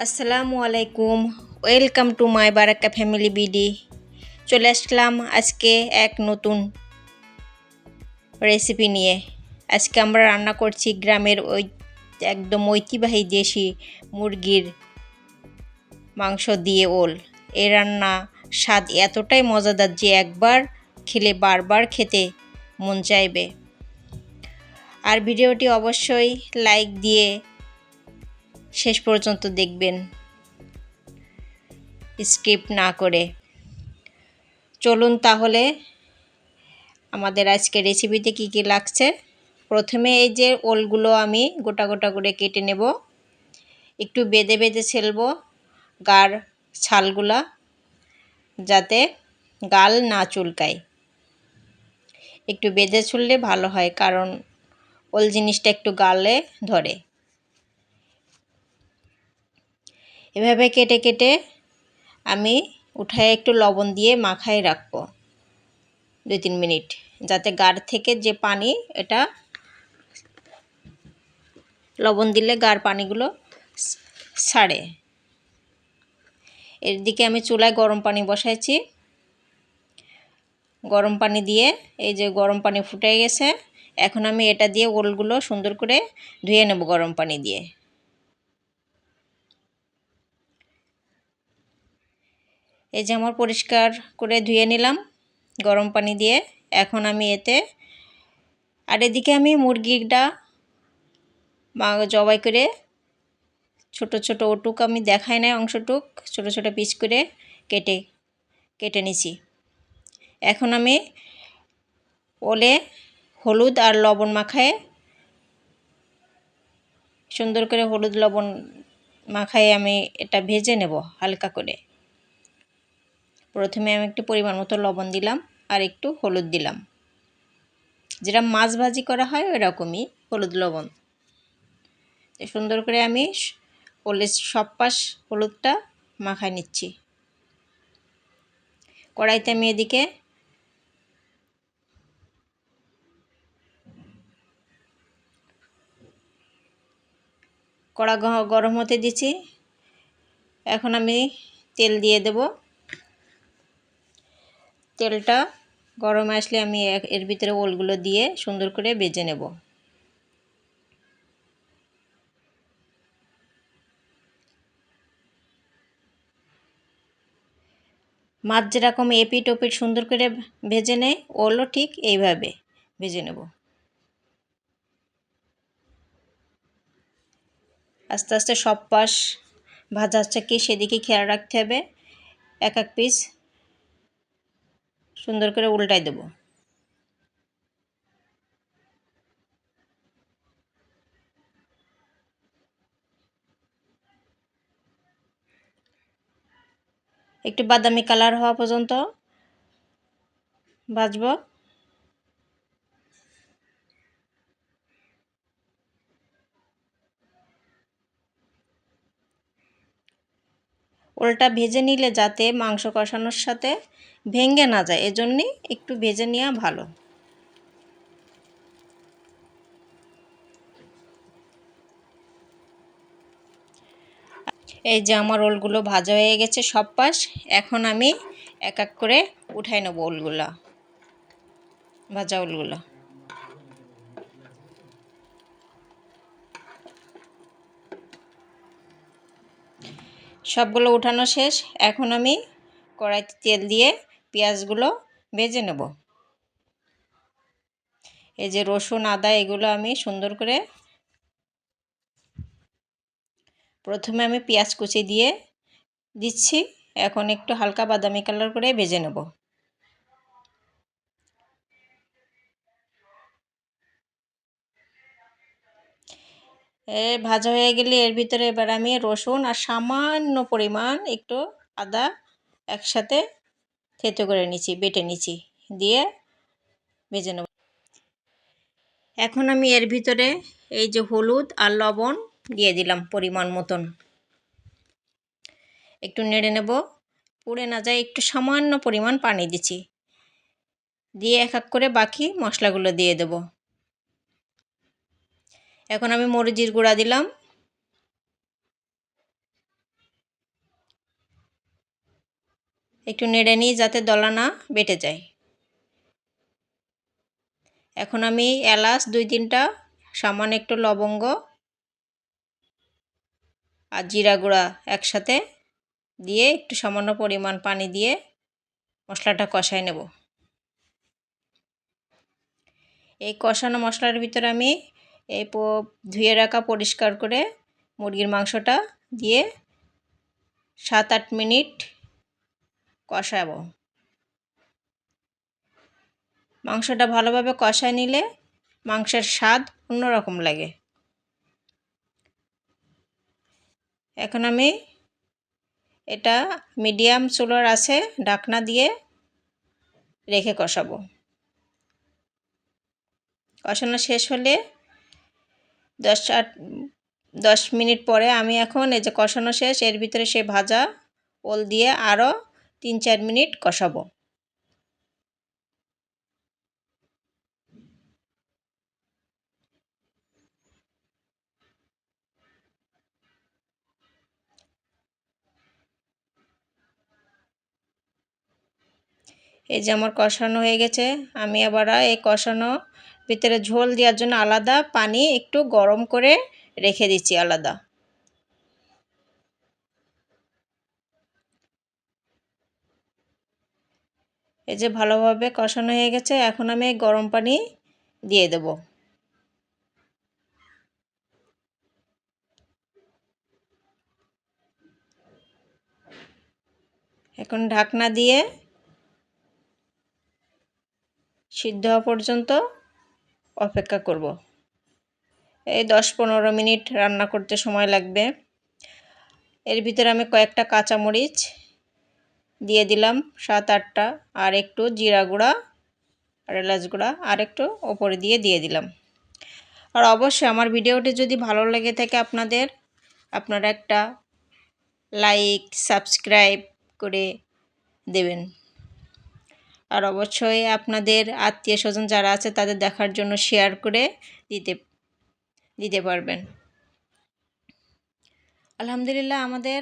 আসসালামু আলাইকুম, welcome to my Barakka family BD. চলে আসলাম আজকে এক নতুন রেসিপি নিয়ে। আজকে আমরা রান্না করছি গ্রামের একদম ঐতিহ্যবাহী দেশি মুরগির মাংস দিয়ে ওল। এই রান্না স্বাদ এতটাই মজাদার যে একবার খেলে বারবার খেতে মন চাইবে। আর ভিডিওটি অবশ্যই লাইক দিয়ে শেষ পর্যন্ত দেখবেন, স্কিপ না করে। চলুন তাহলে আমাদের আজকে রেসিপিতে কি কি লাগছে। প্রথমে এই যে ওলগুলো আমি গোটা গোটা করে কেটে নেব, একটু বেঁধে বেঁধে ছেলবো গার ছালগুলা, যাতে গাল না চুলকায়। একটু বেঁধে ছুললে ভালো হয়, কারণ ওল জিনিসটা একটু গালে ধরে। এভাবে কেটে কেটে আমি উঠায় একটু লবণ দিয়ে মাখায় রাখবো 2-3 মিনিট, যাতে গার থেকে যে পানি, এটা লবণ দিলে গার পানিগুলো ছাড়ে। এর দিকে আমি চুলায় গরম পানি বসাইছি। গরম পানি দিয়ে এই যে গরম পানি ফুটে গেছে, এখন আমি এটা দিয়ে ওলগুলো সুন্দর করে ধুয়ে নেব গরম পানি দিয়ে। এই যে আমার পরিষ্কার করে ধুয়ে নিলাম গরম পানি দিয়ে। এখন আমি এতে, আর এদিকে আমি মুরগিটা জবাই করে ছোট ছোট ওটুক আমি দেখাই নাই, অংশটুক ছোট ছোট পিস করে কেটে কেটে নিছি। এখন আমি ওলে হলুদ আর লবণ মাখায়, সুন্দর করে হলুদ লবণ মাখায় আমি এটা ভেজে নেব হালকা করে। প্রথমে আমি একটু পরিমাণ মতো লবণ দিলাম আর একটু হলুদ দিলাম, যেটা মাছ ভাজি করা হয় ওইরকমই হলুদ লবণ। সুন্দর করে আমি ওলের সব পাশ হলুদটা মাখায় নিচ্ছি। কড়াইতে আমি এদিকে কড়া গরম হতে দিচ্ছি। এখন আমি তেল দিয়ে দেব। তেলটা গরম আসলে আমি এর ভিতরে ওলগুলো দিয়ে সুন্দর করে ভেজে নেব। মাছ যেরকম এপিট ওপিট সুন্দর করে ভেজে নেয়, ওলও ঠিক এইভাবে ভেজে নেব। আস্তে আস্তে সব পাশ ভাজা হচ্ছে কি সেদিকে খেয়াল রাখতে হবে। এক এক পিস সুন্দর করে উল্টাই দেব। একটু বাদামি কালার হওয়া পর্যন্ত ভাজবো। ওলটা ভেজে নিলে যাতে মাংস কষানোর সাথে ভেঙে না যায়, এজন্যে একটু ভেজে নেওয়া ভালো। এই যে আমার ওলগুলো ভাজা হয়ে গেছে সব পাশ। এখন আমি এক এক করে উঠাই নেব ওলগুলো, ভাজা ওলগুলো। সবগুলো উঠানো শেষ। এখন আমি কড়াইতে তেল দিয়ে পেঁয়াজগুলো ভেজে নেব। এই যে রসুন আদা এগুলো আমি সুন্দর করে, প্রথমে আমি পেঁয়াজ কুচি দিয়ে দিচ্ছি। এখন একটু হালকা বাদামি কালার করে ভেজে নেব। ভাজা হয়ে গেলে এর ভিতরে এবার আমি রসুন আর সামান্য পরিমাণ একটু আদা একসাথে থেতো করে নিচ্ছি, বেটে নিচ্ছি, দিয়ে ভেজে নেব। এখন আমি এর ভিতরে এই যে হলুদ আর লবণ দিয়ে দিলাম পরিমাণ মতন। একটু নেড়ে নেব, পুড়ে না যায়, একটু সামান্য পরিমাণ পানি দিচ্ছি, দিয়ে এক এক করে বাকি মশলাগুলো দিয়ে দেব। এখন আমি মরিচের গুঁড়া দিলাম, একটু নেড়ে নিই যাতে দলা না বেটে যায়। এখন আমি এলাচ 2-3টা, সামান্য একটু লবঙ্গ আর জিরা গুঁড়া একসাথে দিয়ে একটু সামান্য পরিমাণ পানি দিয়ে মশলাটা কষায় নেব। এই কষানো মশলার ভিতরে আমি এই ধুয়ে রাখা পরিষ্কার করে মুরগির মাংসটা দিয়ে 7-8 মিনিট কষাবো। মাংসটা ভালোভাবে কষায় নিলে মাংসের স্বাদ অন্যরকম লাগে। এখন আমি এটা মিডিয়াম চুলার আছে ঢাকনা দিয়ে রেখে কষাবো। কষানো শেষ হলে 10 মিনিট পরে আমি এখন এই যে কষানো শেষ, এর ভিতরে সে ভাজা ওল দিয়ে আরও 3-4 মিনিট কষাবো। এই যে আমার কষানো হয়ে গেছে, আমি আবার এই কষানো ভিতরে ঝোল দেওয়ার জন্য আলাদা পানি একটু গরম করে রেখে দিচ্ছি আলাদা। এই যে ভালোভাবে কষানো হয়ে গেছে, এখন আমি গরম পানি দিয়ে দেব। এখন ঢাকনা দিয়ে সিদ্ধ হওয়া পর্যন্ত অপেক্ষা করব। এই 10-15 মিনিট রান্না করতে সময় লাগবে। এর ভিতরে আমি কয়েকটা কাঁচামরিচ দিয়ে দিলাম 7-8টা, আর একটু জিরা গুঁড়া আর এলাচ গুঁড়া আর একটু ওপরে দিয়ে দিলাম। আর অবশ্যই আমার ভিডিওটি যদি ভালো লেগে থাকে আপনারা একটা লাইক সাবস্ক্রাইব করে দেবেন। আর অবশ্যই আপনাদের আত্মীয় স্বজন যারা আছে তাদের দেখার জন্য শেয়ার করে দিতে পারবেন। আলহামদুলিল্লাহ, আমাদের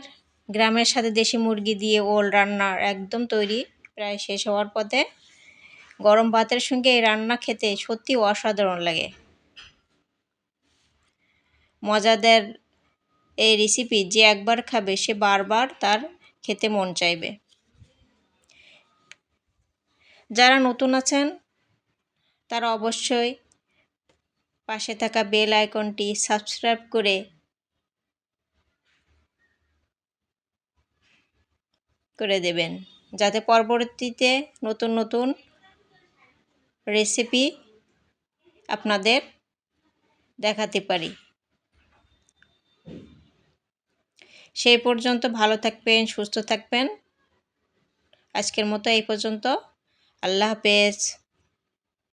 গ্রামের সাথে দেশি মুরগি দিয়ে ওল রান্না একদম তৈরি, প্রায় শেষ হওয়ার পথে। গরম ভাতের সঙ্গে এই রান্না খেতে সত্যি অসাধারণ লাগে। মজাদার এই রেসিপি যে একবার খাবে সে বারবার তার খেতে মন চাইবে। যারা নতুন আছেন তারা অবশ্যই পাশে থাকা বেল আইকনটি সাবস্ক্রাইব করে দেবেন, যাতে পরবর্তীতে নতুন নতুন রেসিপি আপনাদের দেখাতে পারি। সেই পর্যন্ত ভালো থাকবেন, সুস্থ থাকবেন। আজকের মতো এই পর্যন্ত। আল্লাহ হাফেজ।